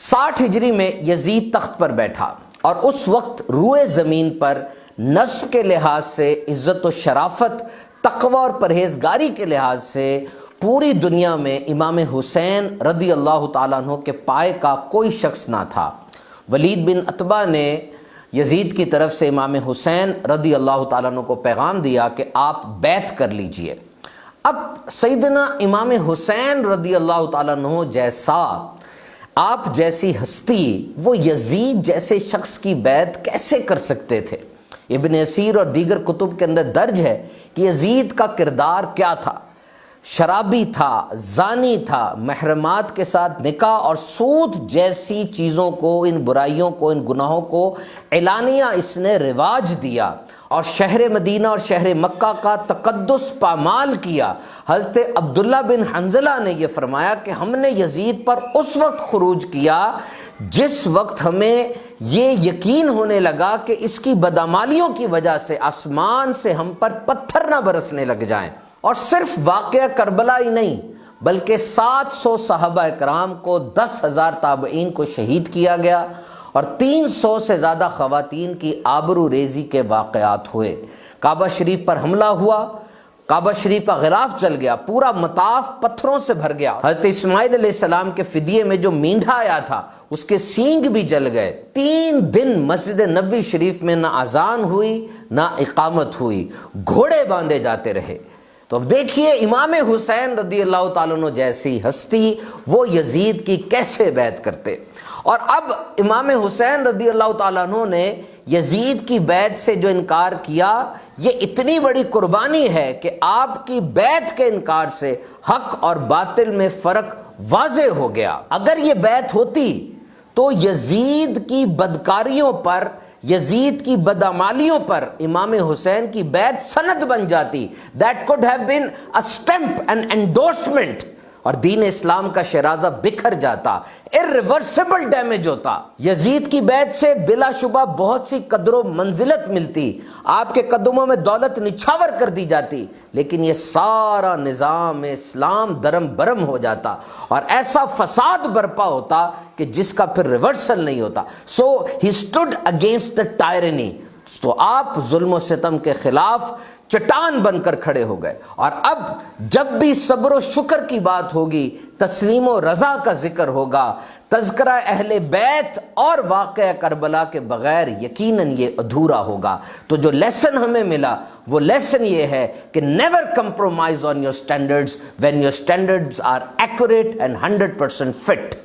60 ہجری میں یزید تخت پر بیٹھا اور اس وقت روئے زمین پر نسب کے لحاظ سے، عزت و شرافت، تقوی اور پرہیزگاری کے لحاظ سے پوری دنیا میں امام حسین رضی اللہ تعالیٰ عنہ کے پائے کا کوئی شخص نہ تھا۔ ولید بن عتبہ نے یزید کی طرف سے امام حسین رضی اللہ تعالیٰ عنہ کو پیغام دیا کہ آپ بیعت کر لیجئے۔ اب سیدنا امام حسین رضی اللہ تعالیٰ عنہ جیسا، آپ جیسی ہستی، وہ یزید جیسے شخص کی بیعت کیسے کر سکتے تھے؟ ابن اسیر اور دیگر کتب کے اندر درج ہے کہ یزید کا کردار کیا تھا۔ شرابی تھا، زانی تھا، محرمات کے ساتھ نکاح اور سود جیسی چیزوں کو، ان برائیوں کو، ان گناہوں کو اعلانیہ اس نے رواج دیا اور شہر مدینہ اور شہر مکہ کا تقدس پامال کیا۔ حضرت عبداللہ بن حنظلہ نے یہ فرمایا کہ ہم نے یزید پر اس وقت خروج کیا جس وقت ہمیں یہ یقین ہونے لگا کہ اس کی بدعمالیوں کی وجہ سے آسمان سے ہم پر پتھر نہ برسنے لگ جائیں۔ اور صرف واقعہ کربلا ہی نہیں بلکہ 700 صحابہ اکرام کو، 10,000 تابعین کو شہید کیا گیا اور 300 سے زیادہ خواتین کی آبرو ریزی کے واقعات ہوئے۔ کعبہ شریف پر حملہ ہوا، کعبہ شریف کا غلاف جل گیا، پورا مطاف پتھروں سے بھر گیا۔ حضرت اسماعیل علیہ السلام کے فدیے میں جو مینڈھا آیا تھا اس کے سینگ بھی جل گئے۔ 3 دن مسجد نبوی شریف میں نہ اذان ہوئی نہ اقامت ہوئی، گھوڑے باندھے جاتے رہے۔ تو اب دیکھیے امام حسین رضی اللہ تعالیٰ عنہ جیسی ہستی وہ یزید کی کیسے بیعت کرتے۔ اور اب امام حسین رضی اللہ تعالیٰ عنہ نے یزید کی بیعت سے جو انکار کیا، یہ اتنی بڑی قربانی ہے کہ آپ کی بیعت کے انکار سے حق اور باطل میں فرق واضح ہو گیا۔ اگر یہ بیعت ہوتی تو یزید کی بدکاریوں پر، یزید کی بدعمالیوں پر امام حسین کی بیعت سند بن جاتی۔ That could have been a stamp, an endorsement، اور دین اسلام کا شیرازہ بکھر جاتا، irreversible ڈیمیج ہوتا۔ یزید کی بیعت سے بلا شبہ بہت سی قدر و منزلت ملتی، آپ کے قدموں میں دولت نچھاور کر دی جاتی، لیکن یہ سارا نظام اسلام درم برم ہو جاتا اور ایسا فساد برپا ہوتا کہ جس کا پھر ریورسل نہیں ہوتا۔ So he stood against the tyranny، تو آپ ظلم و ستم کے خلاف چٹان بن کر کھڑے ہو گئے۔ اور اب جب بھی صبر و شکر کی بات ہوگی، تسلیم و رضا کا ذکر ہوگا، تذکرہ اہل بیت اور واقعہ کربلا کے بغیر یقیناً یہ ادھورا ہوگا۔ تو جو لیسن ہمیں ملا وہ لیسن یہ ہے کہ never compromise on your standards when your standards are accurate and 100% fit۔